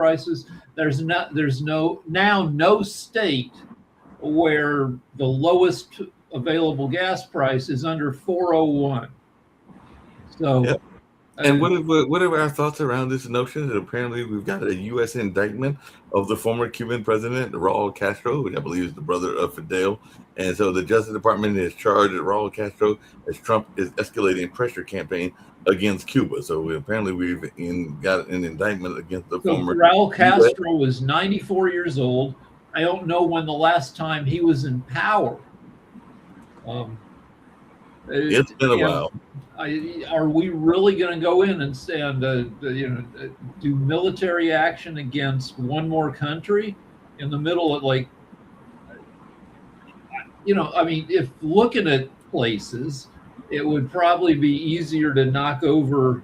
prices. There's no state where the lowest available gas price is under 401. So, Yep. And what are our thoughts around this notion that apparently we've got a U.S. indictment of the former Cuban president, Raul Castro, which I believe is the brother of Fidel. And so the Justice Department has charged Raul Castro as Trump is escalating pressure campaign against Cuba. So apparently got an indictment against the so former Raul U.S. Castro was 94 years old. I don't know when the last time he was in power. It's been a And while. are we really going to go in and do military action against one more country in the middle of if looking at places, it would probably be easier to knock over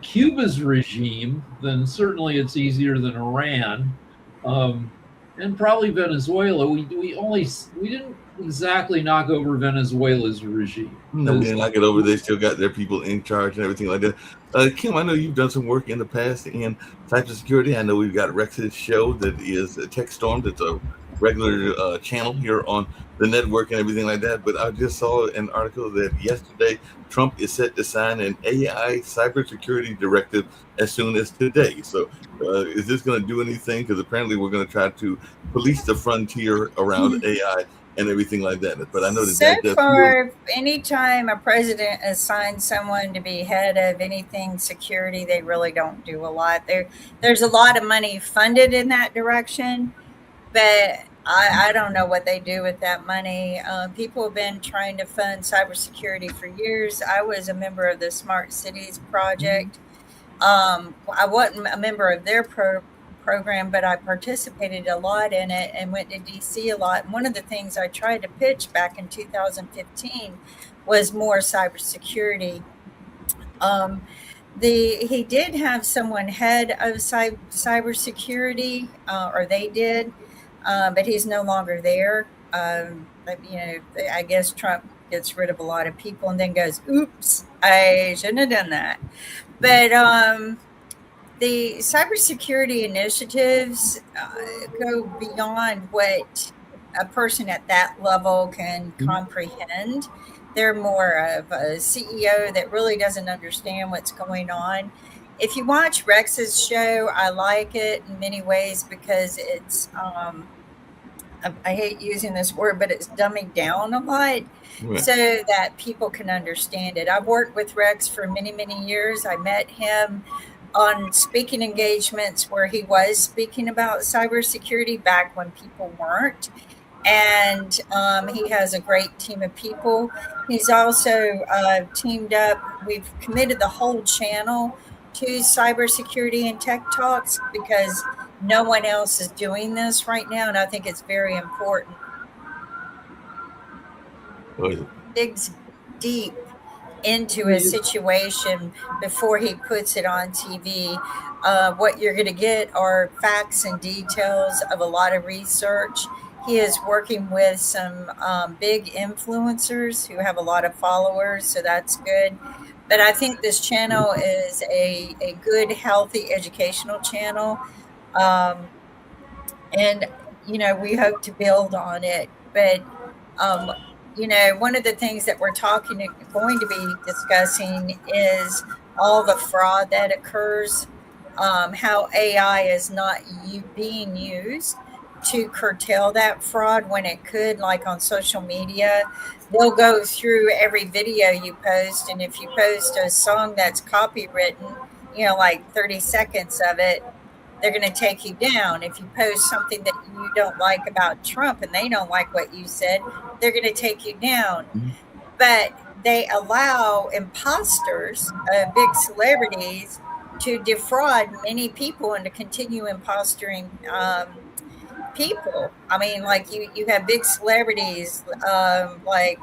Cuba's regime than certainly it's easier than Iran, and probably Venezuela. We didn't exactly knock over Venezuela's regime. No, we didn't knock it over. They still got their people in charge and everything like that. Kim, I know you've done some work in the past in cybersecurity. I know we've got Rex's show that is Tech Storm. That's a regular channel here on the network and everything like that. But I just saw an article that yesterday Trump is set to sign an AI cybersecurity directive as soon as today. So is this going to do anything? Because apparently we're going to try to police the frontier around AI and everything like that. But I know so far, anytime a president assigns someone to be head of anything security, they really don't do a lot. There's a lot of money funded in that direction, but I don't know what they do with that money. People have been trying to fund cybersecurity for years. I was a member of the Smart Cities Project. I wasn't a member of their program, but I participated a lot in it and went to DC a lot. And one of the things I tried to pitch back in 2015 was more cybersecurity. He did have someone head of cybersecurity, or they did, but he's no longer there. I guess Trump gets rid of a lot of people and then goes, "Oops, I shouldn't have done that." But the cybersecurity initiatives go beyond what a person at that level can comprehend. They're more of a CEO that really doesn't understand what's going on. If you watch Rex's show, I like it in many ways because it's, I hate using this word, but it's dumbing down a lot so that people can understand it. I've worked with Rex for many, many years. I met him on speaking engagements where he was speaking about cybersecurity back when people weren't. And he has a great team of people. He's also teamed up. We've committed the whole channel to cybersecurity and tech talks because no one else is doing this right now. And I think it's very important. Digs deep into a situation before he puts it on TV. What you're going to get are facts and details of a lot of research. He is working with some big influencers who have a lot of followers, so that's good. But I think this channel is a good, healthy educational channel. And, we hope to build on it. But one of the things that we're going to be discussing is all the fraud that occurs, how AI is not being used to curtail that fraud when it could, like on social media. They'll go through every video you post, and if you post a song that's copywritten, like 30 seconds of it, they're going to take you down. If you post something that you don't like about Trump and they don't like what you said, they're going to take you down. But they allow imposters, big celebrities, to defraud many people and to continue impostoring people. I mean, like you have big celebrities like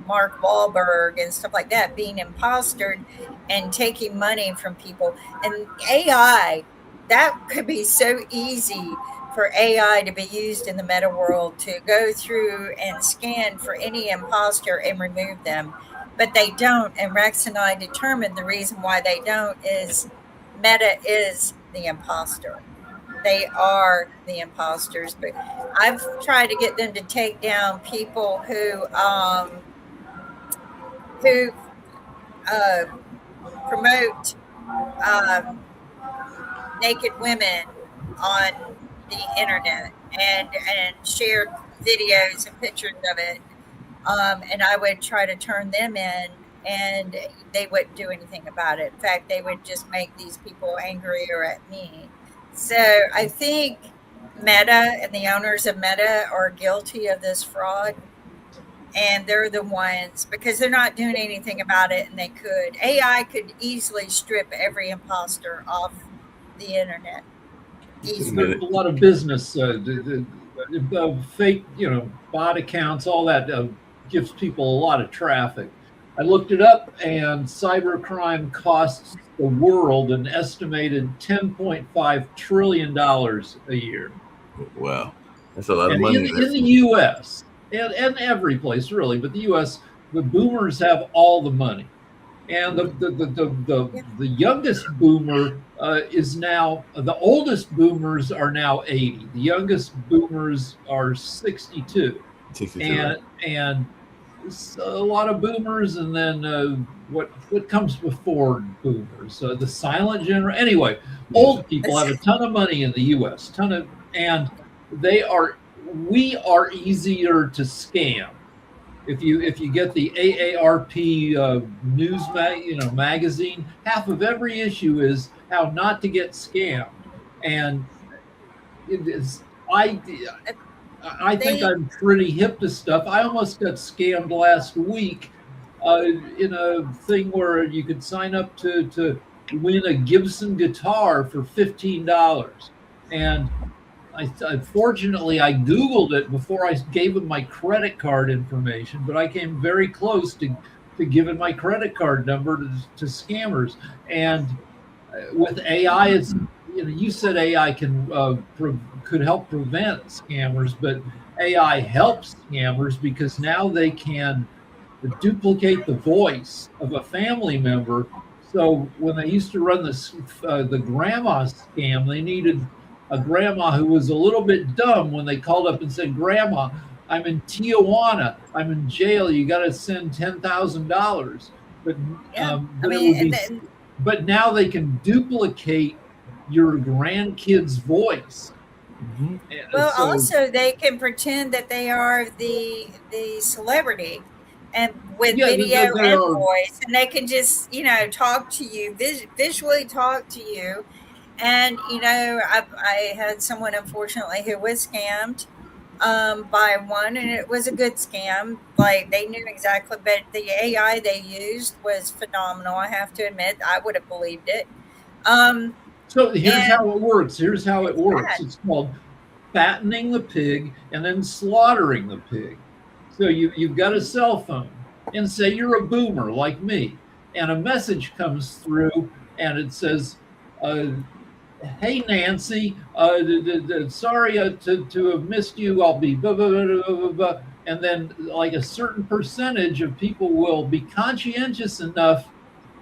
Mark Wahlberg and stuff like that being impostered and taking money from people. And AI, that could be so easy for AI to be used in the meta world to go through and scan for any imposter and remove them. But they don't. And Rex and I determined the reason why they don't is Meta is the imposter. They are the imposters. But I've tried to get them to take down people who uh, promote um, naked women on the internet and share videos and pictures of it. And I would try to turn them in, and they wouldn't do anything about it. In fact, they would just make these people angrier at me. So I think Meta and the owners of Meta are guilty of this fraud, and they're the ones because they're not doing anything about it, and they could. AI could easily strip every imposter off the internet. Easily. There's a lot of business, fake, bot accounts, all that gives people a lot of traffic. I looked it up, and cybercrime costs the world an estimated $10.5 trillion a year. Wow, that's a lot of And money. in the U.S. and every place really, but the U.S. the boomers have all the money, and the youngest boomer is now the oldest boomers are now 80. The youngest boomers are 62. 62. And a lot of boomers, and then what comes before boomers? The silent generation. Anyway, old people have a ton of money in the U.S. And we are easier to scam. If you get the AARP news magazine, half of every issue is how not to get scammed, and it is I think I'm pretty hip to stuff. I almost got scammed last week in a thing where you could sign up to win a Gibson guitar for $15. And fortunately, I Googled it before I gave them my credit card information, but I came very close to giving my credit card number to scammers. And with AI, it's you said AI could help prevent scammers, but AI helps scammers because now they can duplicate the voice of a family member. So when they used to run the grandma scam, they needed a grandma who was a little bit dumb when they called up and said, "Grandma, I'm in Tijuana. I'm in jail. You got to send $10,000." But now they can duplicate your grandkid's voice. Mm-hmm. Well, also they can pretend that they are the celebrity, and with video and voice, and they can just talk to you, visually talk to you. And I had someone unfortunately who was scammed by one, and it was a good scam. Like, they knew exactly, but the AI they used was phenomenal. I have to admit, I would have believed it. So here's how it works. It's called fattening the pig and then slaughtering the pig. So you've got a cell phone, and say you're a boomer like me, and a message comes through, and it says, "Hey Nancy, sorry to have missed you. I'll be blah, blah, blah, blah, blah." And then like a certain percentage of people will be conscientious enough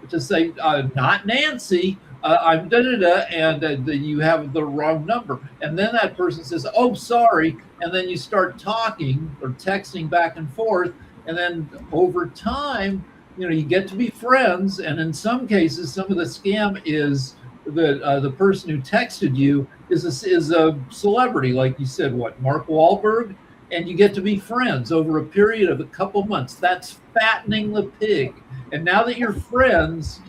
to say, "Not Nancy. I'm da-da-da," and you have the wrong number. And then that person says, "Oh, sorry." And then you start talking or texting back and forth. And then over time, you get to be friends. And in some cases, some of the scam is that the person who texted you is a celebrity, like you said, Mark Wahlberg, and you get to be friends over a period of a couple months. That's fattening the pig. And now that you're friends,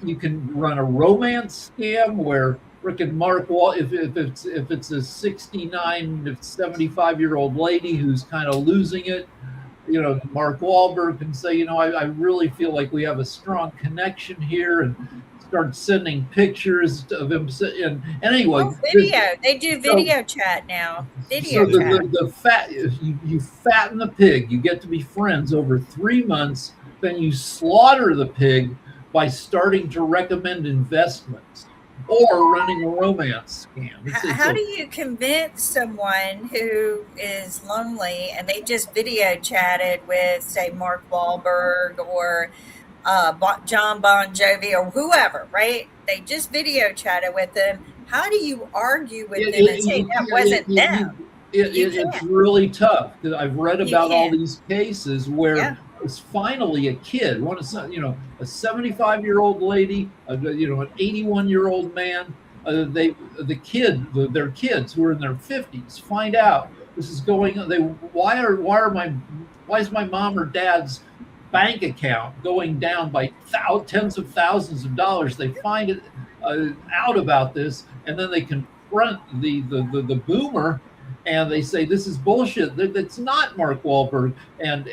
you can run a romance scam where Rick and Mark, if it's a 69 to 75-year-old lady who's kind of losing it, Mark Wahlberg can say, I really feel like we have a strong connection here, and start sending pictures of him. And anyway, video. They do video chat now. Video chat. You fatten the pig. You get to be friends over 3 months. Then you slaughter the pig by starting to recommend investments or running a romance scam. How do you convince someone who is lonely and they just video chatted with, say, Mark Wahlberg or John Bon Jovi or whoever, right? They just video chatted with them. How do you argue with them and say that wasn't them? You It's can't. really tough because I've read You about all can't. these cases Yeah. where it's finally a kid, a 75-year-old lady, an 81-year-old man. Their kids who are in their 50s find out this is going on. Why is my mom or dad's bank account going down by tens of thousands of dollars? They find it out about this, and then they confront the boomer, and they say this is bullshit. That's not Mark Wahlberg, and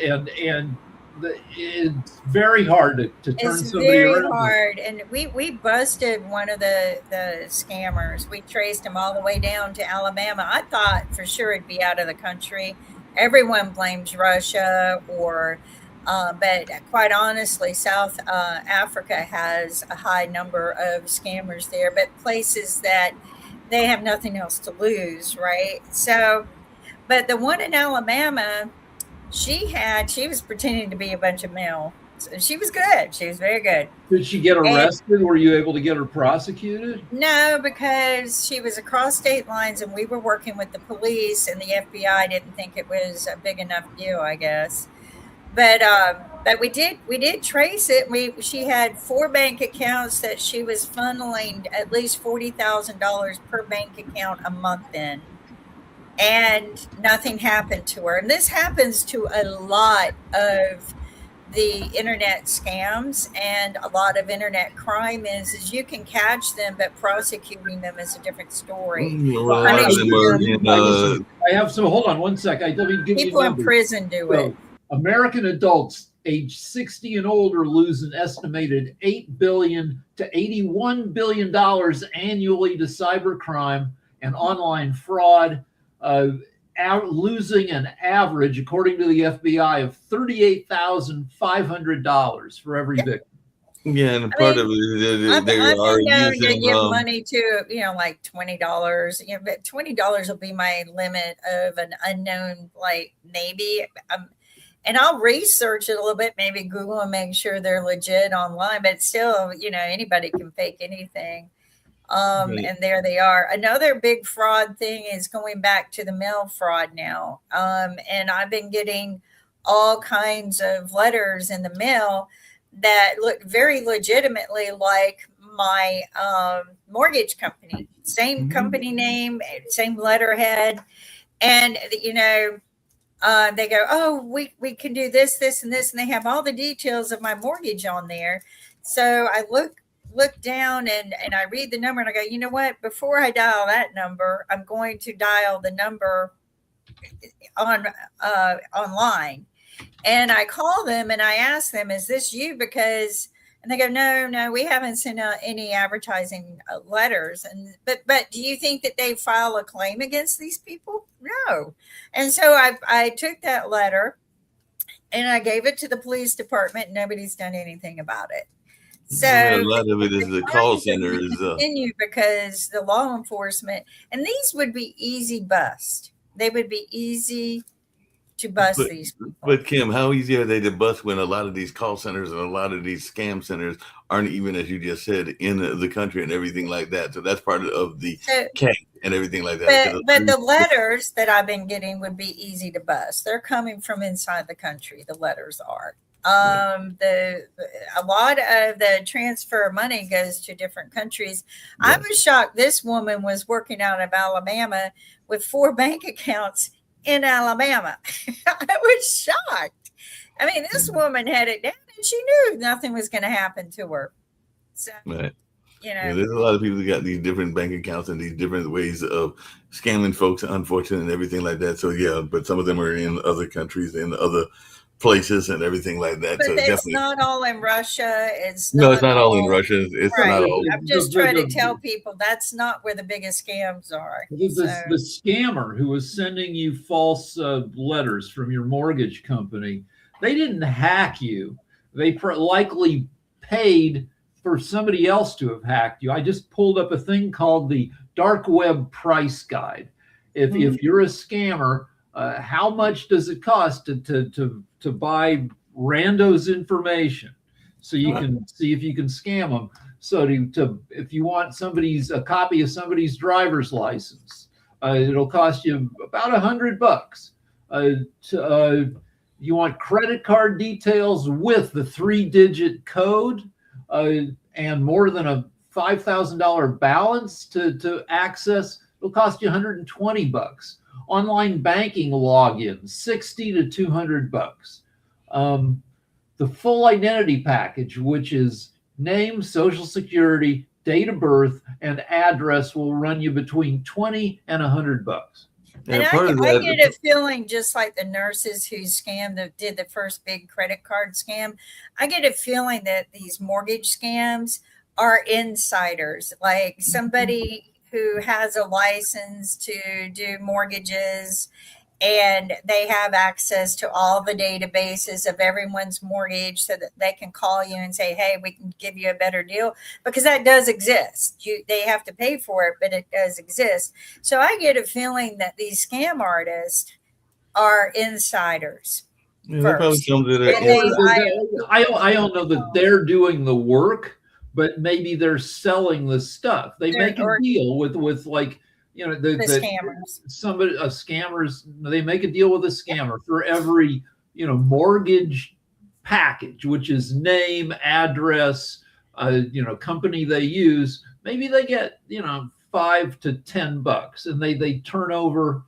it's very hard to turn It's somebody very around. hard, and we busted one of the scammers. We traced him all the way down to Alabama. I thought for sure it'd be out of the country. Everyone blames Russia, but quite honestly, South Africa has a high number of scammers there, but places that they have nothing else to lose, right? So, but the one in Alabama, she was pretending to be a bunch of male. So she was good. She was very good. Did she get And arrested? Were you able to get her prosecuted? no, because she was across state lines and we were working with the police and the FBI didn't think it was a big enough deal, I guess. But we did trace it. She had 4 bank accounts that she was funneling at least $40,000 per bank account a month in, and nothing happened to her. And this happens to a lot of the internet scams and a lot of internet crime is you can catch them, but prosecuting them is a different story. Well, a lot of them are in, I have some. Hold on one sec. Let me give you People in numbers. prison do it. American adults age 60 and older lose an estimated $8 billion to $81 billion annually to cybercrime and online fraud, losing an average, according to the FBI, of $38,500 for every victim. Yeah, and part of it, I've they been are known to using. give money to, like $20. But $20 will be my limit of an unknown, like maybe. And I'll research it a little bit, maybe Google and make sure they're legit online. But still, anybody can fake anything. Right. And there they are. Another big fraud thing is going back to the mail fraud now. And I've been getting all kinds of letters in the mail that look very legitimately like my mortgage company, same company name, same letterhead. And, they go, oh, we can do this, this, and this. And they have all the details of my mortgage on there. So I look down and I read the number and I go, you know what? Before I dial that number, I'm going to dial the number online. And I call them and I ask them, is this you? And they go, no, we haven't sent out any advertising letters. But do you think that they file a claim against these people? No. And so I took that letter and I gave it to the police department. Nobody's done anything about it. So a lot of it is the call center is continue because the law enforcement, and these would be easy bust. They would be easy to bust these people. But Kim, how easy are they to bust when a lot of these call centers and a lot of these scam centers aren't even, as you just said, in the country and everything like that? So that's part of the case and everything like that. But the letters that I've been getting would be easy to bust. They're coming from inside the country. The letters are. A lot of the transfer of money goes to different countries. Yes. I was shocked. This woman was working out of Alabama with 4 bank accounts in Alabama. I was shocked. I mean, this woman had it down and she knew nothing was going to happen to her. So, right. There's a lot of people that got these different bank accounts and these different ways of scamming folks, unfortunately, and everything like that. So, yeah, but some of them are in other countries, in other places and everything like that. But so it's definitely not all in Russia. It's not all in Russia. It's right. not all. I'm just trying to tell people that's not where the biggest scams are. The scammer who was sending you false letters from your mortgage company, they didn't hack you. They likely paid for somebody else to have hacked you. I just pulled up a thing called the Dark Web Price Guide. If you're a scammer, how much does it cost to buy randos information? so you can see if you can scam them. So if you want a copy of somebody's driver's license, it'll cost you about $100. You want credit card details with the 3-digit code and more than a $5,000 balance to access, it'll cost you $120. Online banking login, $60 to $200. The full identity package, which is name, social security, date of birth, and address, will run you between $20 and $100. And I get a feeling, just like the nurses who did the first big credit card scam, I get a feeling that these mortgage scams are insiders, like somebody who has a license to do mortgages and they have access to all the databases of everyone's mortgage so that they can call you and say, hey, we can give you a better deal, because that does exist. They have to pay for it, but it does exist. So I get a feeling that these scam artists are insiders. Yeah, first. I don't know that they're doing the work, but maybe they're selling the stuff. They make a deal with like, you know, the scammers. Scammers, they make a deal with a scammer for every, you know, mortgage package, which is name, address, you know, company they use. Maybe they get, you know, $5 to $10, and they turn over,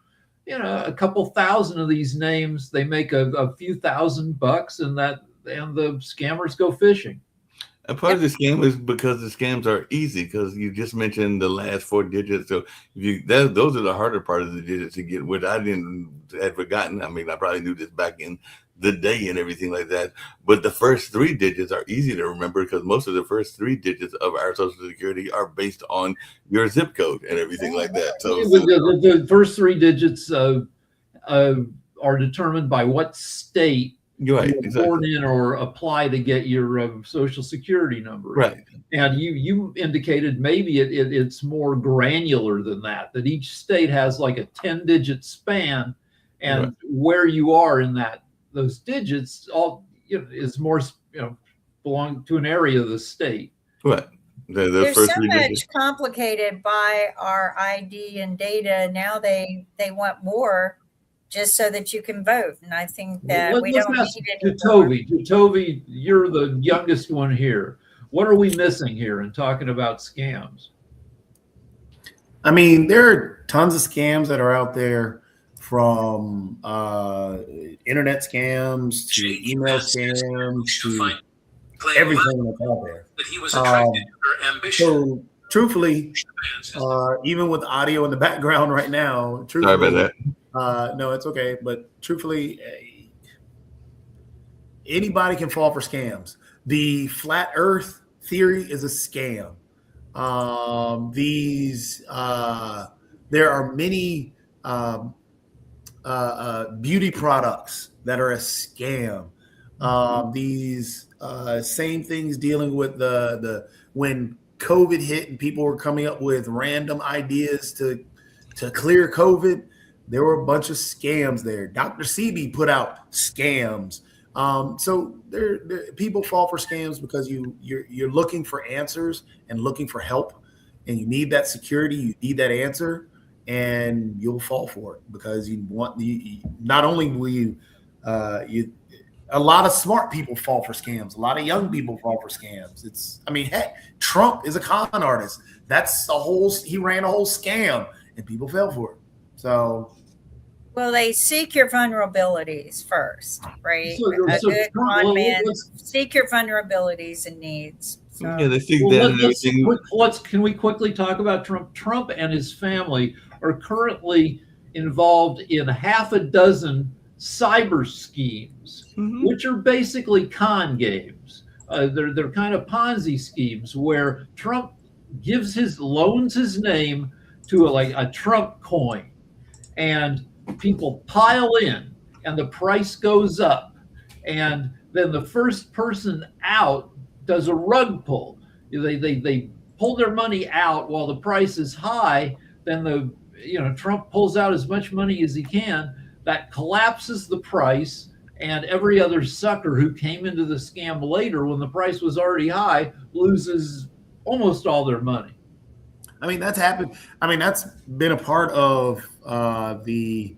you know, a couple thousand of these names. They make a few $1,000, and the scammers go fishing. A part of the scam is because the scams are easy, because you just mentioned the last 4 digits. So those are the harder part of the digits to get, which I had forgotten. I mean, I probably knew this back in the day and everything like that. But the first 3 digits are easy to remember, because most of the first 3 digits of our Social Security are based on your zip code and everything like that. So the first 3 digits are determined by what state right, you're born in or apply to get your Social Security number. Right. And you indicated maybe it's more granular than that each state has like a 10-digit span, and right, where you are in those digits all, you know, is more, you know, belong to an area of the state. Right. There's so much complicated by our ID and data. Now they want more, just so that you can vote. And I think that we don't need any more. Jatovi, you're the youngest one here. What are we missing here in talking about scams? I mean, there are tons of scams that are out there, from internet scams to email scams to everything that's out there. That he was attracted to her ambition. So truthfully, even with audio in the background right now, sorry about that. No, it's okay. But truthfully, anybody can fall for scams. The flat Earth theory is a scam. There are many beauty products that are a scam. These same things dealing with the when COVID hit and people were coming up with random ideas to clear COVID. There were a bunch of scams there. Dr. Sebi put out scams. So people fall for scams because you're looking for answers and looking for help, and you need that security, you need that answer, and you'll fall for it because you want not only will you a lot of smart people fall for scams, a lot of young people fall for scams. Heck, Trump is a con artist. He ran a whole scam and people fell for it. So, well, they seek your vulnerabilities first, right? A good con man, seek your vulnerabilities and needs. So. Yeah, they seek that and everything. Can we quickly talk about Trump? Trump and his family are currently involved in half a dozen cyber schemes, which are basically con games. They're kind of Ponzi schemes where Trump loans his name to a Trump coin, and people pile in, and the price goes up, and then the first person out does a rug pull. They pull their money out while the price is high. Then Trump pulls out as much money as he can. That collapses the price. and every other sucker who came into the scam later when the price was already high loses almost all their money. I mean, that's happened. I mean, that's been a part of the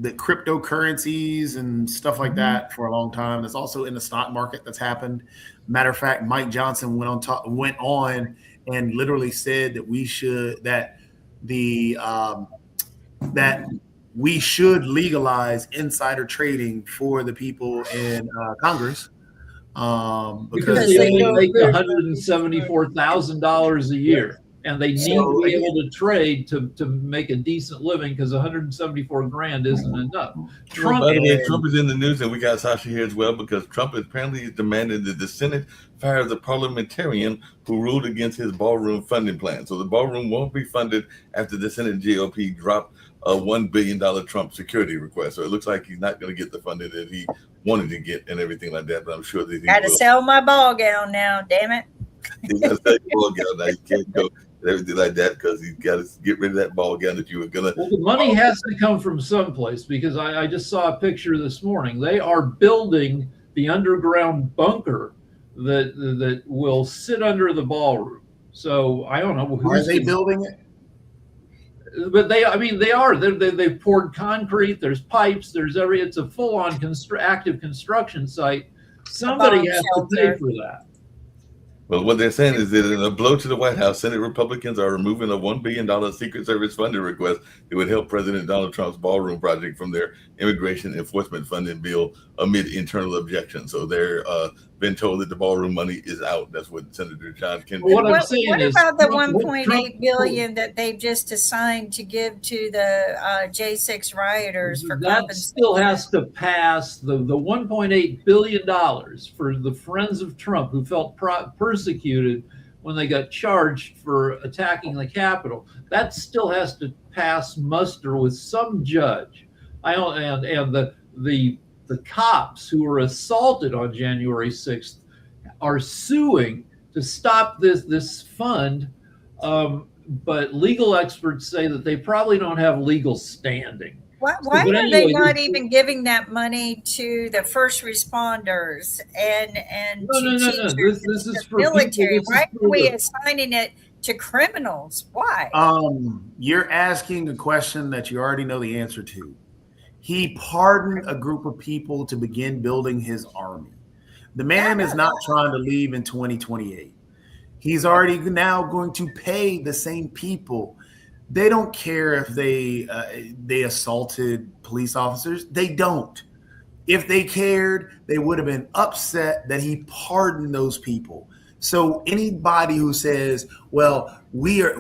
cryptocurrencies and stuff like that for a long time. It's also in the stock market that's happened. Matter of fact, Mike Johnson went on and literally said that we should legalize insider trading for the people in Congress. Because they only make $174,000 a year, and they need to be able to trade to make a decent living, because $174,000 isn't enough. Trump is in the news, and we got Sasha here as well, because Trump apparently demanded that the Senate fire the parliamentarian who ruled against his ballroom funding plan. So the ballroom won't be funded after the Senate GOP dropped a $1 billion Trump security request. So it looks like he's not going to get the funding that he wanted to get and everything like that. But I'm sure that he got to sell my ball gown now. Damn it! He got to sell your ball gown now. You can't go everything like that, because he's got to get rid of that ball gown that you were gonna. Well, the money has to come from someplace, because I just saw a picture this morning. They are building the underground bunker that will sit under the ballroom. So I don't know. Are they building it? But they are. They've poured concrete. There's pipes. It's a full-on active construction site. Somebody has to pay for that. Well, what they're saying is that in a blow to the White House, Senate Republicans are removing a $1 billion Secret Service funding request that would help President Donald Trump's ballroom project from their immigration enforcement funding bill amid internal objections. So they're been told that the ballroom money is out. That's what Senator John Kennedy. What about the $1.8 billion that they've just assigned to give to the J6 rioters for that compensation? Still has to pass the $1.8 billion for the friends of Trump who felt persecuted when they got charged for attacking the Capitol. That still has to pass muster with some judge. The cops who were assaulted on January 6th are suing to stop this fund, but legal experts say that they probably don't have legal standing. Why are they not even giving that money to the first responders and no. teachers This is for military? people. Why are we assigning it to criminals? Why? You're asking a question that you already know the answer to. He pardoned a group of people to begin building his army. The man is not trying to leave in 2028. He's already now going to pay the same people. They don't care if they assaulted police officers. They don't. If they cared, they would have been upset that he pardoned those people. So anybody who says, "Well, we're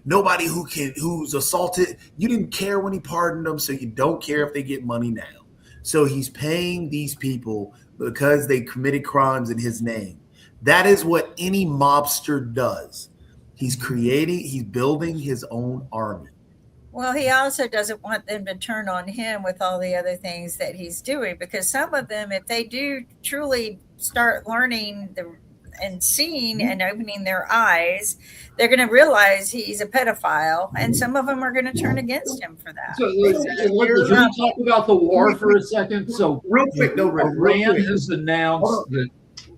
nobody who's assaulted," you didn't care when he pardoned them, so you don't care if they get money now. So he's paying these people because they committed crimes in his name. That is what any mobster does. He's building his own army. Well, he also doesn't want them to turn on him with all the other things that he's doing, because some of them, if they do truly start learning and seeing and opening their eyes, they're going to realize he's a pedophile, and some of them are going to turn against him for that. So can we talk about the war for a second? So real quick though, Iran has announced that.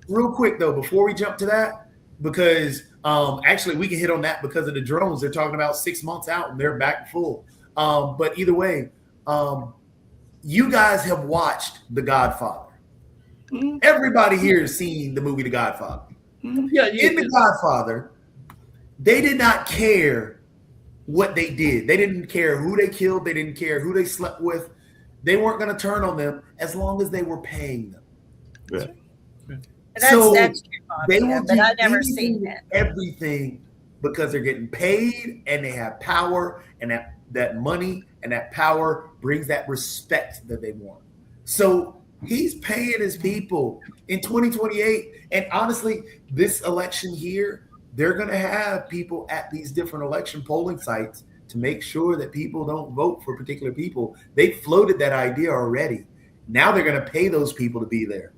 Real quick though, before we jump to that, because actually we can hit on that because of the drones. They're talking about 6 months out and they're back full. But either way, you guys have watched The Godfather. Everybody here has seen the movie The Godfather. Yeah, in The Godfather, they did not care what they did. They didn't care who they killed. They didn't care who they slept with. They weren't going to turn on them as long as they were paying them. Yeah. That's true, they will but do I've never seen that. Everything because they're getting paid and they have power, and that money and that power brings that respect that they want. So he's paying his people in 2028. And honestly, this election here, they're going to have people at these different election polling sites to make sure that people don't vote for particular people. They floated that idea already. Now they're going to pay those people to be there.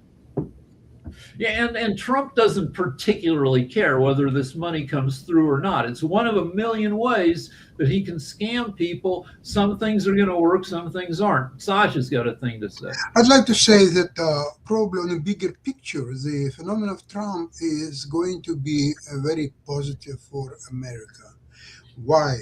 Yeah, and Trump doesn't particularly care whether this money comes through or not. It's one of a million ways that he can scam people. Some things are going to work, some things aren't. Sasha's got a thing to say. I'd like to say that probably on a bigger picture, the phenomenon of Trump is going to be very positive for America. Why?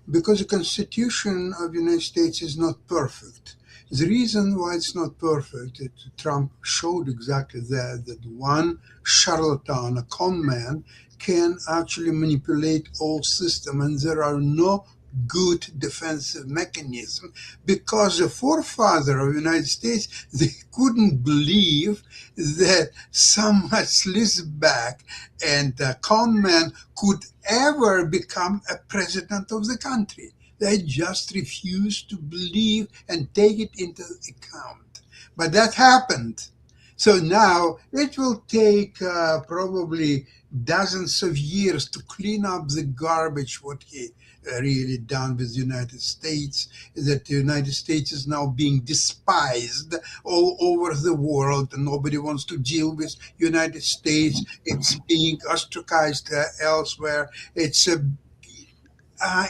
Because the Constitution of the United States is not perfect. The reason why it's not perfect, Trump showed exactly that one charlatan, a con man, can actually manipulate all systems, and there are no good defensive mechanism, because the forefather of the United States, they couldn't believe that someone slid back and a con man could ever become a president of the country. They just refused to believe and take it into account. But that happened. So now it will take probably dozens of years to clean up the garbage what he really done with the United States, that the United States is now being despised all over the world, and nobody wants to deal with United States. It's being ostracized elsewhere. It's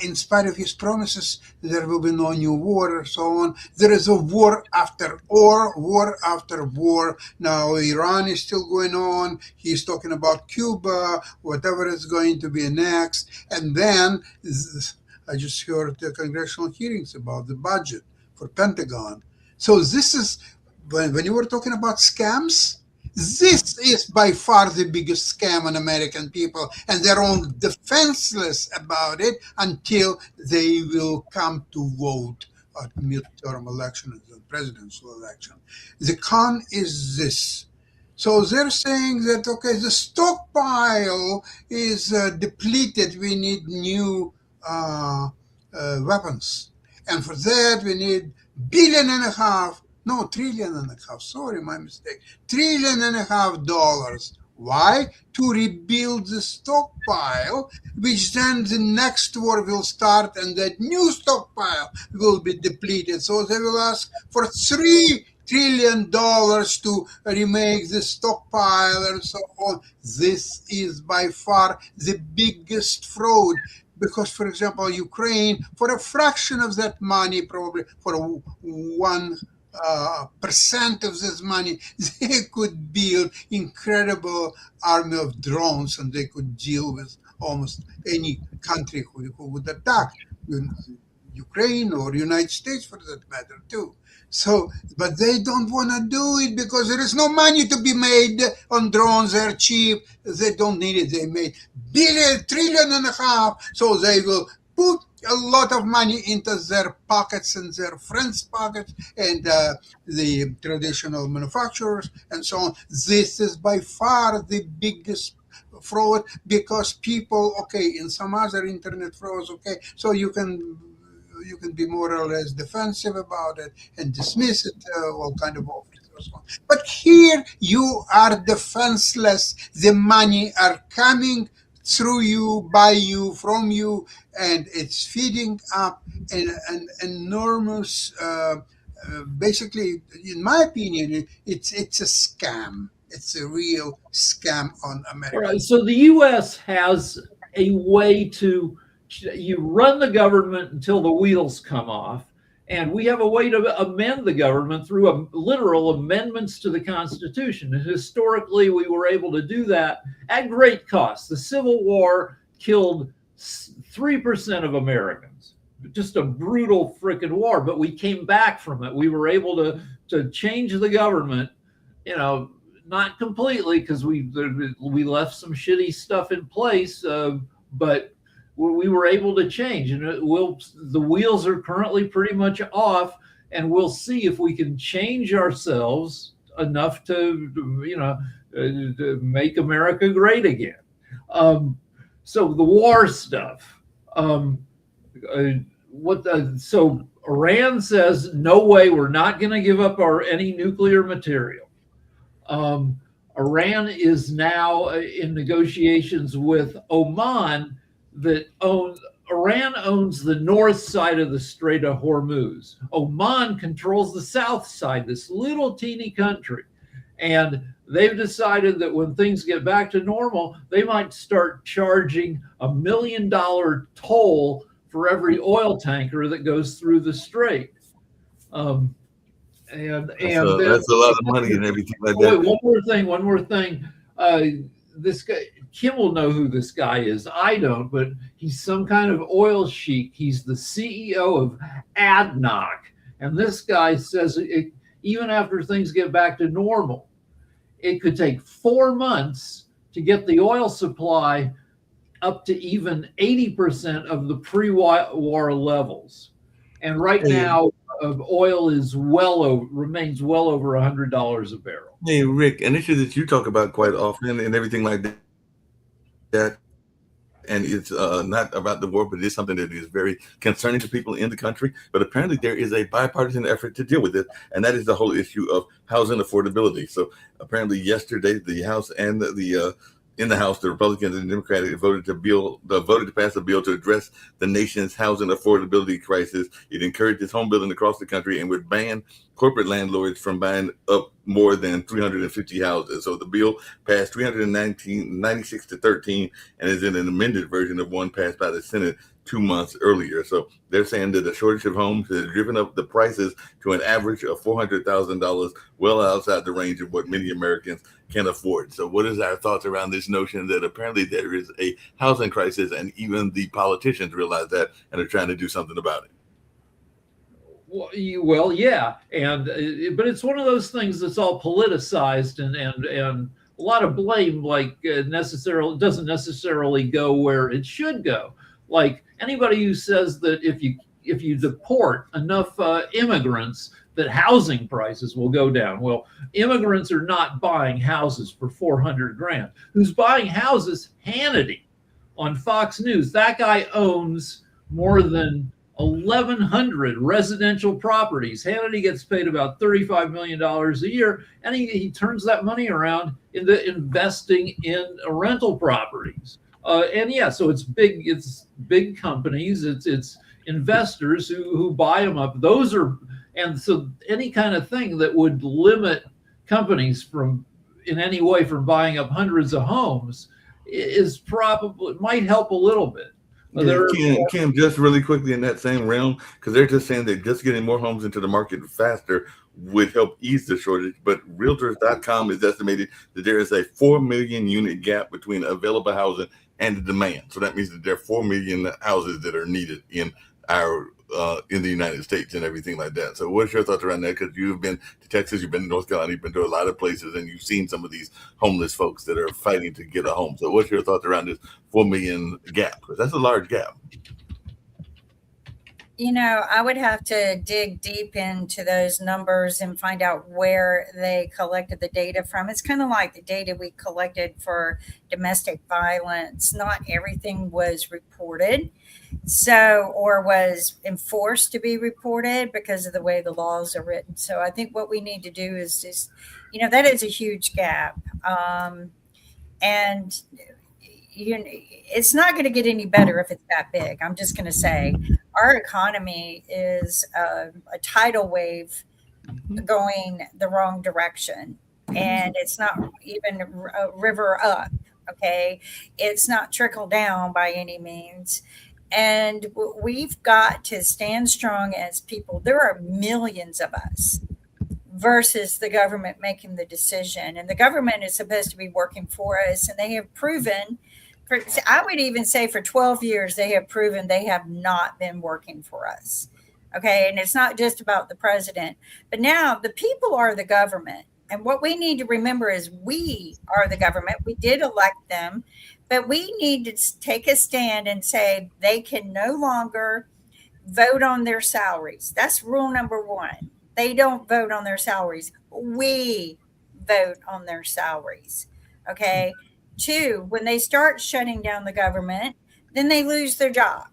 in spite of his promises, there will be no new war or so on. There is a war after war after war. Now Iran is still going on. He's talking about Cuba, whatever is going to be next. And then I just heard the congressional hearings about the budget for Pentagon. So this is, when you were talking about scams, this is by far the biggest scam on American people, and they're all defenseless about it until they will come to vote at midterm elections and presidential election. The con is this. So they're saying that, okay, the stockpile is depleted. We need new weapons. And for that, we need $1.5 billion, sorry, my mistake, $1.5 trillion. Why? To rebuild the stockpile, which then the next war will start and that new stockpile will be depleted. So they will ask for $3 trillion to remake the stockpile and so on. This is by far the biggest fraud. Because, for example, Ukraine, for a fraction of that money, probably for 1% of this money, they could build incredible army of drones, and they could deal with almost any country who would attack Ukraine or United States, for that matter, too. So, but they don't want to do it because there is no money to be made on drones. They're cheap. They don't need it. They made $1.5 trillion. So they will put a lot of money into their pockets and their friends' pockets and the traditional manufacturers and so on. This is by far the biggest fraud, because people, okay, in some other internet frauds, okay, so you can be more or less defensive about it and dismiss it, all kind of offers. But here you are defenseless. The money are coming through you, by you, from you, and it's feeding up an enormous, basically, in my opinion, it's a scam. It's a real scam on America. All right, so the U.S. has a way to, you run the government until the wheels come off, and we have a way to amend the government through literal amendments to the Constitution. And historically, we were able to do that at great cost. The Civil War killed 3% of Americans. Just a brutal freaking war, but we came back from it. We were able to change the government, not completely, because we left some shitty stuff in place, but we were able to change, and the wheels are currently pretty much off, and we'll see if we can change ourselves enough to make America great again. So the war stuff. So Iran says, no way, we're not going to give up any nuclear material. Iran is now in negotiations with Oman. Iran owns the north side of the Strait of Hormuz. Oman controls the south side, this little teeny country. And they've decided that when things get back to normal, they might start charging $1 million toll for every oil tanker that goes through the strait. That's a lot of money and everything like that. One more thing. This guy, Kim will know who this guy is. I don't, but he's some kind of oil sheik. He's the CEO of ADNOC. And this guy says even after things get back to normal, it could take 4 months to get the oil supply up to even 80% of the pre-war levels. And right now, oil is remains well over $100 a barrel. Hey, Rick, an issue that you talk about quite often and everything like that, and it's not about the war, but it is something that is very concerning to people in the country. But apparently there is a bipartisan effort to deal with it, and that is the whole issue of housing affordability. So apparently yesterday, the House and in the House, the Republicans and Democrats voted to pass a bill to address the nation's housing affordability crisis. It encourages home building across the country and would ban corporate landlords from buying up more than 350 houses. So the bill passed 396 to 13 and is in an amended version of one passed by the Senate 2 months earlier. So they're saying that the shortage of homes has driven up the prices to an average of $400,000, well outside the range of what many Americans can afford. So what is our thoughts around this notion that apparently there is a housing crisis and even the politicians realize that and are trying to do something about it? Well, yeah, but it's one of those things that's all politicized and a lot of blame doesn't necessarily go where it should go. Like anybody who says that if you deport enough immigrants, that housing prices will go down. Well, immigrants are not buying houses for $400,000. Who's buying houses? Hannity on Fox News. That guy owns more than 1,100 residential properties. Hannity gets paid about $35 million a year, and he turns that money around into investing in rental properties. So it's big companies, it's investors who buy them up. And so any kind of thing that would limit companies in any way from buying up hundreds of homes might help a little bit. Kim, just really quickly in that same realm, because they're just saying that just getting more homes into the market faster would help ease the shortage. But Realtors.com is estimated that there is a 4 million unit gap between available housing and the demand. So that means that there are 4 million houses that are needed in the United States and everything like that. So what's your thoughts around that? Because you've been to Texas, you've been to North Carolina, you've been to a lot of places, and you've seen some of these homeless folks that are fighting to get a home. So what's your thoughts around this 4 million gap? Because that's a large gap. I would have to dig deep into those numbers and find out where they collected the data from. It's kind of like the data we collected for domestic violence. Not everything was reported, or was enforced to be reported because of the way the laws are written. So I think what we need to do is just, that is a huge gap. And it's not going to get any better if it's that big. I'm just going to say our economy is a tidal wave going the wrong direction, and it's not even a river up. Okay. It's not trickle down by any means. And we've got to stand strong as people. There are millions of us versus the government making the decision. And the government is supposed to be working for us. And they have proven, I would even say for 12 years, they have proven they have not been working for us. Okay. And it's not just about the president, but now the people are the government. And what we need to remember is we are the government. We did elect them, but we need to take a stand and say they can no longer vote on their salaries. That's rule number one. They don't vote on their salaries. We vote on their salaries. Okay. 2, when they start shutting down the government, then they lose their job.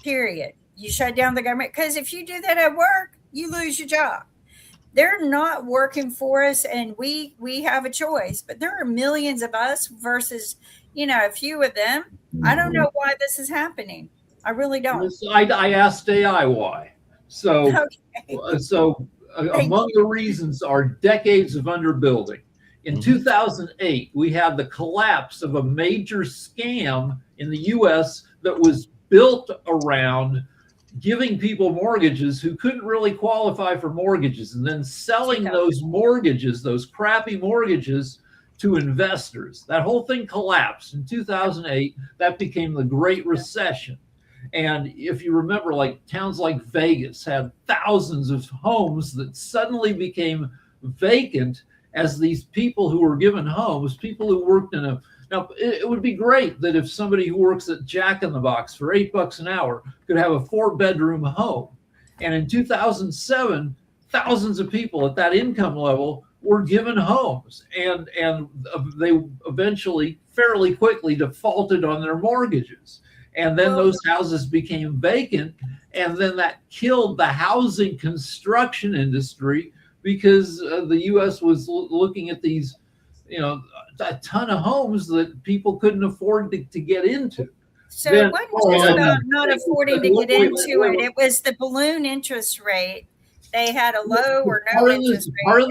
Period. You shut down the government, because if you do that at work, you lose your job. They're not working for us, and we have a choice. But there are millions of us versus, a few of them. I don't know why this is happening. I really don't. I asked AI why. So, Okay. so among the reasons are decades of underbuilding. In 2008, we had the collapse of a major scam in the US that was built around giving people mortgages who couldn't really qualify for mortgages and then selling those mortgages, those crappy mortgages, to investors. That whole thing collapsed in 2008. That became the Great Recession. And if you remember, like towns like Vegas had thousands of homes that suddenly became vacant as these people who were given homes, people who worked in a, now it would be great that if somebody who works at Jack in the Box for $8 an hour could have a 4-bedroom home. And in 2007, thousands of people at that income level were given homes, and they eventually fairly quickly defaulted on their mortgages. And then those houses became vacant, and then that killed the housing construction industry because the U.S. was looking at these, a ton of homes that people couldn't afford to get into. So it wasn't just about not affording to get into it. It was the balloon interest rate. They had a low or no interest rate. Part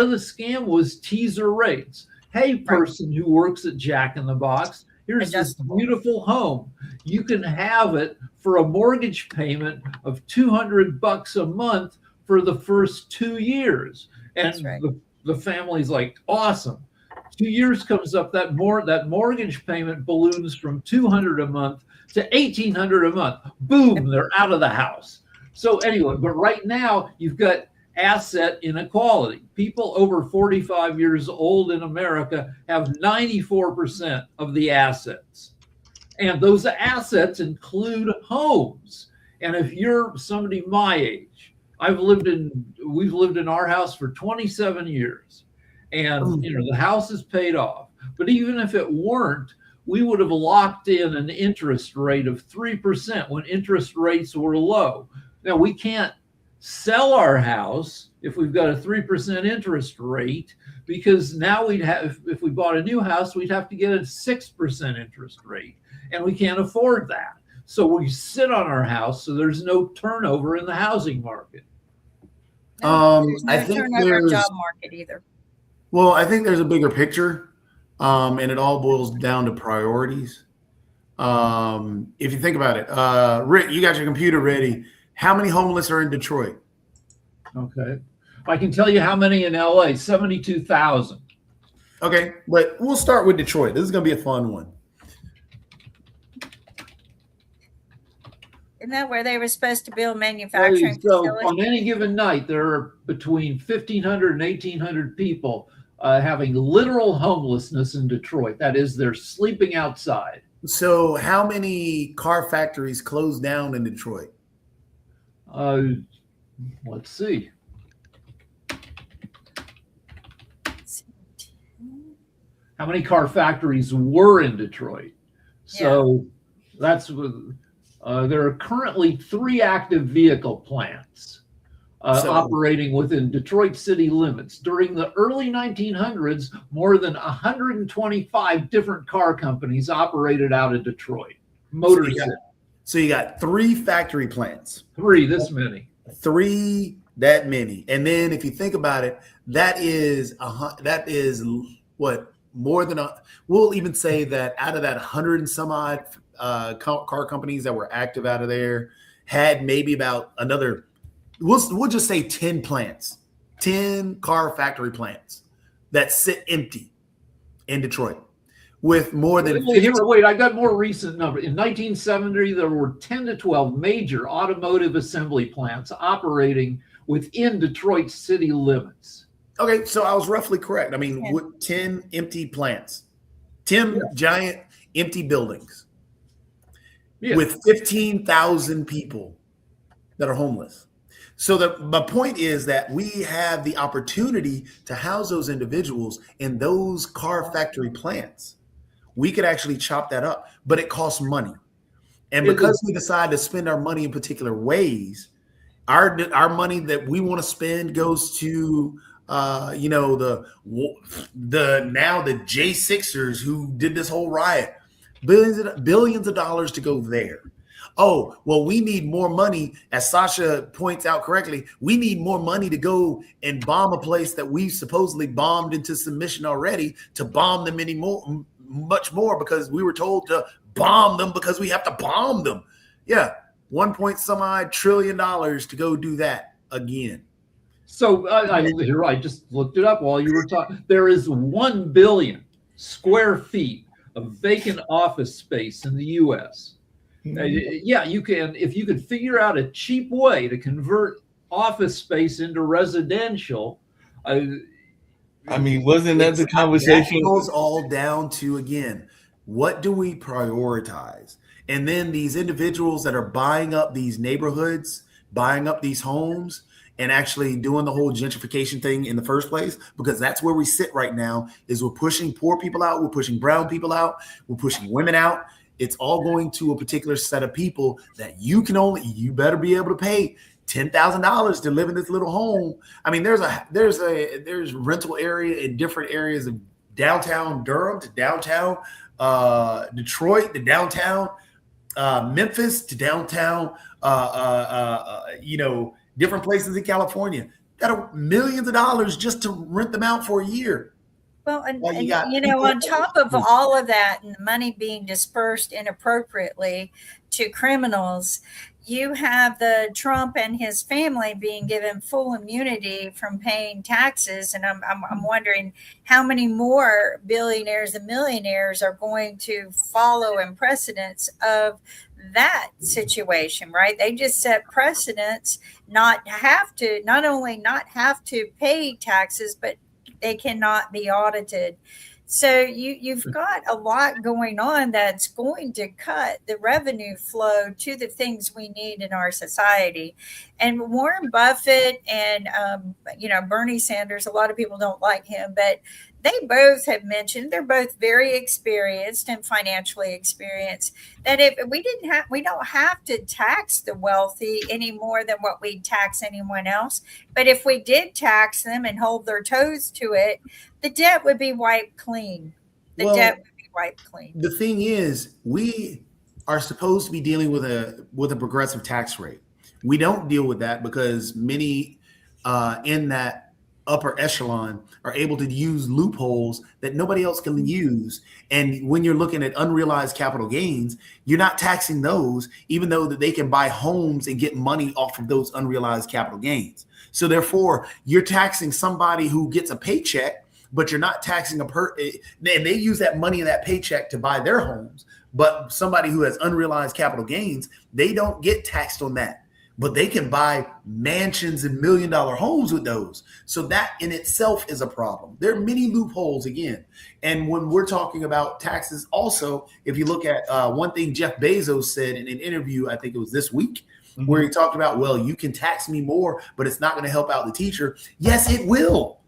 of the scam was teaser rates. Hey, person who works at Jack in the Box, here's this beautiful home. You can have it for a mortgage payment of $200 a month for the first 2 years. And the family's like, awesome. 2 years comes up, that mortgage payment balloons from $200 a month to $1,800 a month. Boom, they're out of the house. So anyway, but right now you've got asset inequality. People over 45 years old in America have 94% of the assets. And those assets include homes. And if you're somebody my age, we've lived in our house for 27 years. And the house is paid off. But even if it weren't, we would have locked in an interest rate of 3% when interest rates were low. Now, we can't sell our house if we've got a 3% interest rate, because now we'd have, if we bought a new house, we'd have to get a 6% interest rate, and we can't afford that. So we sit on our house, so there's no turnover in the housing market. There's no I think turnover in job market either. Well, I think there's a bigger picture, and it all boils down to priorities. If you think about it, Rick, you got your computer ready. How many homeless are in Detroit? Okay. I can tell you how many in LA, 72,000. Okay, but we'll start with Detroit. This is going to be a fun one. Isn't that where they were supposed to build manufacturing facilities? On any given night, there are between 1,500 and 1,800 people having literal homelessness in Detroit. That is, they're sleeping outside. So how many car factories closed down in Detroit? Let's see. How many car factories were in Detroit? So that's there are currently 3 active vehicle plants operating within Detroit city limits. During the early 1900s, more than 125 different car companies operated out of Detroit. Motor City. So you got 3 factory plants. 3, this many. 3, that many. And then if you think about it, that is what, more than we'll even say that out of that 100 and some odd car companies that were active out of there had maybe about another, we'll just say 10 plants, 10 car factory plants that sit empty in Detroit. With more than wait, I got more recent number. In 1970, there were 10 to 12 major automotive assembly plants operating within Detroit city limits. Okay, so I was roughly correct. I mean, with 10 empty plants, 10 giant empty buildings with 15,000 people that are homeless. So my point is that we have the opportunity to house those individuals in those car factory plants. We could actually chop that up, but it costs money. And because we decide to spend our money in particular ways, our money that we want to spend goes to the J6ers who did this whole riot, billions of dollars to go there. Oh, well, we need more money. As Sasha points out correctly, we need more money to go and bomb a place that we supposedly bombed into submission already, to bomb them anymore, much more, because we were told to bomb them because we have to bomb them. Yeah, 1 point some odd trillion dollars to go do that again. So I just looked it up while you were talking. There is 1 billion square feet of vacant office space in the U.S. Yeah, you can, if you could figure out a cheap way to convert office space into residential. I mean, wasn't that the conversation? That goes all down to, again, what do we prioritize? And then these individuals that are buying up these neighborhoods, buying up these homes, and actually doing the whole gentrification thing in the first place, because that's where we sit right now, is we're pushing poor people out, we're pushing brown people out, we're pushing women out. It's all going to a particular set of people that you better be able to pay $10,000 to live in this little home. I mean, there's rental area in different areas of downtown Durham to downtown Detroit to downtown Memphis to downtown different places in California that are millions of dollars just to rent them out for a year. Well, and on top of all of that and the money being dispersed inappropriately to criminals, you have the Trump and his family being given full immunity from paying taxes. And I'm wondering how many more billionaires and millionaires are going to follow in precedence of that situation, right? They just set precedents not only not have to pay taxes, but they cannot be audited. So you've got a lot going on that's going to cut the revenue flow to the things we need in our society. And Warren Buffett and Bernie Sanders, a lot of people don't like him, but they both have mentioned, they're both very experienced and financially experienced, that if we don't have to tax the wealthy any more than what we tax anyone else. But if we did tax them and hold their toes to it, the debt would be wiped clean. Debt would be wiped clean. The thing is, we are supposed to be dealing with a progressive tax rate. We don't deal with that because many in that upper echelon are able to use loopholes that nobody else can use. And when you're looking at unrealized capital gains, you're not taxing those, even though that they can buy homes and get money off of those unrealized capital gains. So therefore, you're taxing somebody who gets a paycheck, but you're not taxing and they use that money in that paycheck to buy their homes. But somebody who has unrealized capital gains, they don't get taxed on that. But they can buy mansions and $1 million homes with those. So that in itself is a problem. There are many loopholes again. And when we're talking about taxes, also, if you look at one thing Jeff Bezos said in an interview, I think it was this week, where he talked about, well, you can tax me more, but it's not going to help out the teacher. Yes, it will.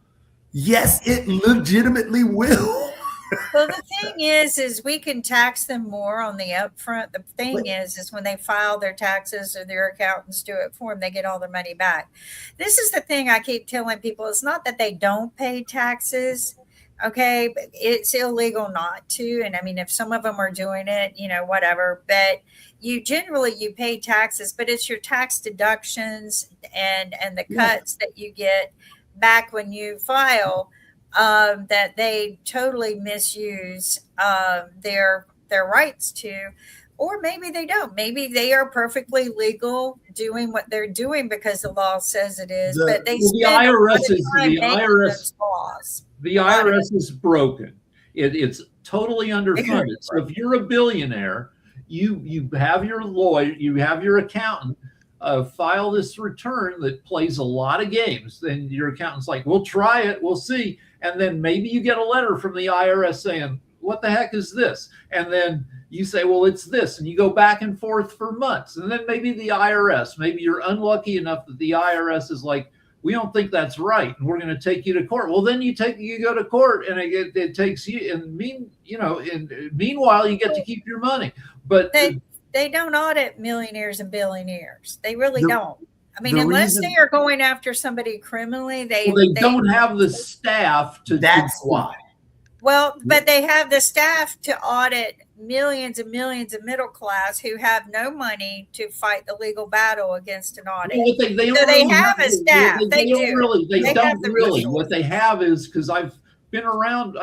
Yes, it legitimately will. Well, the thing is we can tax them more on the upfront. The thing is when they file their taxes or their accountants do it for them, they get all their money back. This is the thing I keep telling people. It's not that they don't pay taxes. Okay. But it's illegal not to. And I mean, if some of them are doing it, whatever, but you pay taxes, but it's your tax deductions and the cuts that you get back when you file. That they totally misuse their rights to, or maybe they don't. Maybe they are perfectly legal doing what they're doing because the law says it is. But they the IRS is broken. It's totally underfunded. So if you're a billionaire, you have your lawyer, you have your accountant. File this return that plays a lot of games. Then your accountant's like, we'll try it, we'll see. And then maybe you get a letter from the IRS saying, what the heck is this? And then you say, well, it's this. And you go back and forth for months. And then maybe the IRS, maybe you're unlucky enough that the IRS is like, we don't think that's right, and we're going to take you to court. Well, then you go to court, and it takes you. And meanwhile, you get to keep your money. But they don't audit millionaires and billionaires. They really don't. I mean, unless they are going after somebody criminally, they don't have the staff to. That's why. Well, but they have the staff to audit millions and millions of middle class who have no money to fight the legal battle against an audit. Well, they don't So they really have a staff. They They don't do. really. They They don't have the really. resources. What they have is, because I've been around.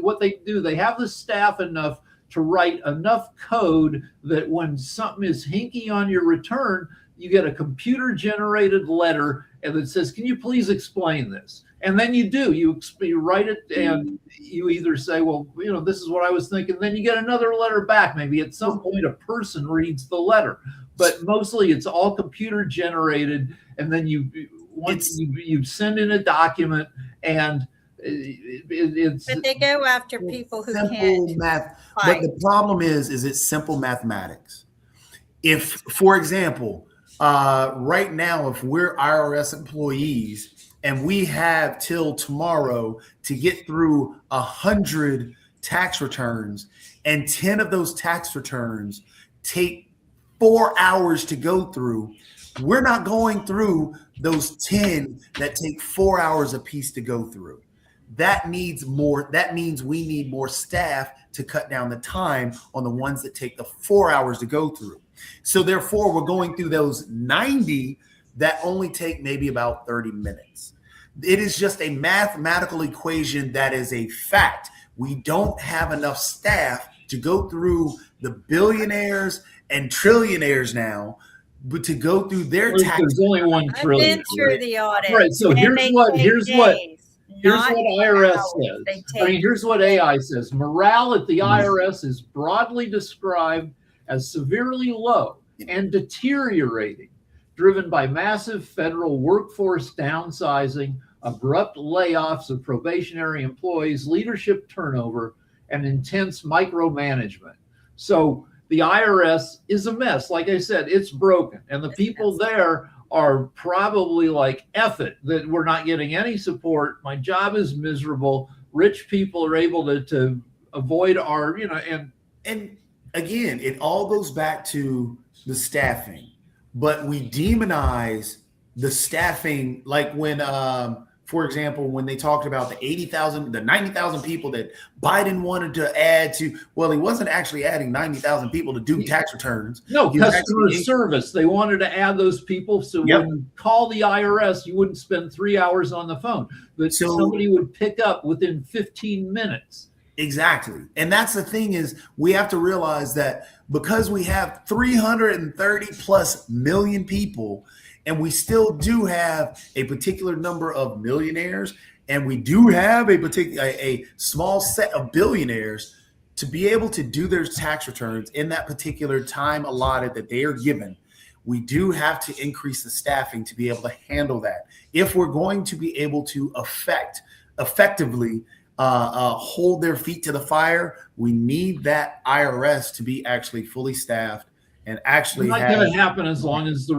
What they do. They have the staff enough to write enough code that when something is hinky on your return, you get a computer generated letter and it says, "Can you please explain this?" And then you do. You write it, and you either say, "Well, this is what I was thinking." Then you get another letter back. Maybe at some point a person reads the letter, but mostly it's all computer generated. And then you send in a document, and it's. But they go after people who simple can't math. fight. But the problem is it's simple mathematics. If, for example, right now, if we're IRS employees and we have till tomorrow to get through 100 tax returns, and 10 of those tax returns take 4 hours to go through, we're not going through those 10 that take 4 hours a piece to go through. That needs more. That means we need more staff to cut down the time on the ones that take the 4 hours to go through. So therefore, we're going through those 90 that only take maybe about 30 minutes. It is just a mathematical equation that is a fact. We don't have enough staff to go through the billionaires and trillionaires now, but to go through their tax. There's only 1 I've trillion. been through the audit. Right. So and here's they what take here's what days, here's not what IRS hours. They says. take Here's what AI says. Morale at the IRS is broadly described as severely low and deteriorating, driven by massive federal workforce downsizing, abrupt layoffs of probationary employees, leadership turnover, and intense micromanagement. So the IRS is a mess. Like I said, it's broken. And the people there are probably like, F it, that we're not getting any support. My job is miserable. Rich people are able to avoid our, And again, it all goes back to the staffing, but we demonize the staffing. Like when, for example, when they talked about the 80,000, the 90,000 people that Biden wanted to add to, well, he wasn't actually adding 90,000 people to do tax returns. No, He was customer actually- service. They wanted to add those people so Yep. when you call the IRS, you wouldn't spend 3 hours on the phone, but So- somebody would pick up within 15 minutes. Exactly. And that's the thing, is we have to realize that because we have 330 plus million people, and we still do have a particular number of millionaires, and we do have a small set of billionaires, to be able to do their tax returns in that particular time allotted that they are given, we do have to increase the staffing to be able to handle that. If we're going to be able to effectively hold their feet to the fire, we need that IRS to be actually fully staffed and actually It's not going to happen as long as in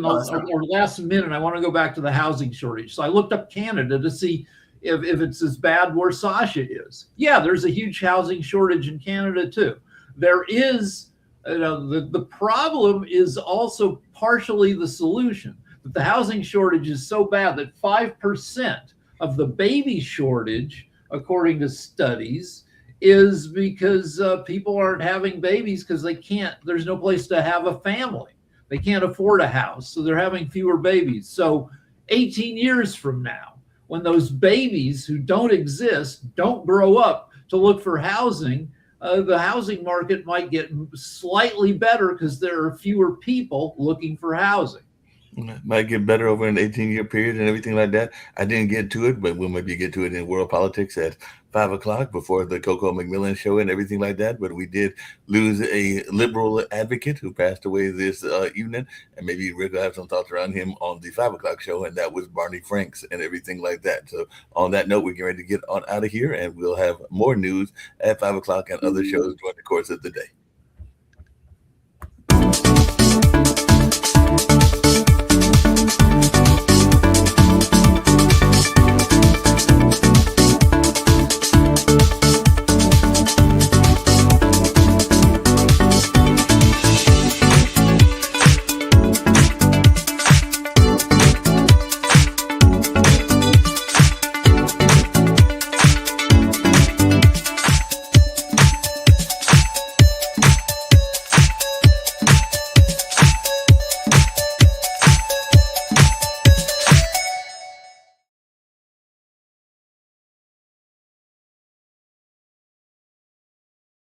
our last minute, I want to go back to the housing shortage. So I looked up Canada to see if it's as bad where Sasha is. Yeah, there's a huge housing shortage in Canada too. There is, the problem is also partially the solution. But the housing shortage is so bad that 5% of the baby shortage, according to studies, is because people aren't having babies because there's no place to have a family. They can't afford a house, so they're having fewer babies. So 18 years from now, when those babies who don't exist don't grow up to look for housing, the housing market might get slightly better because there are fewer people looking for housing. Might get better over an 18-year period and everything like that. I didn't get to it, but we'll maybe get to it in world politics at 5 o'clock before the Coco McMillan show and everything like that. But we did lose a liberal advocate who passed away this evening, and maybe Rick will have some thoughts around him on the 5 o'clock show, and that was Barney Franks and everything like that. So on that note, we're getting ready to get on out of here, and we'll have more news at 5 o'clock and other shows during the course of the day.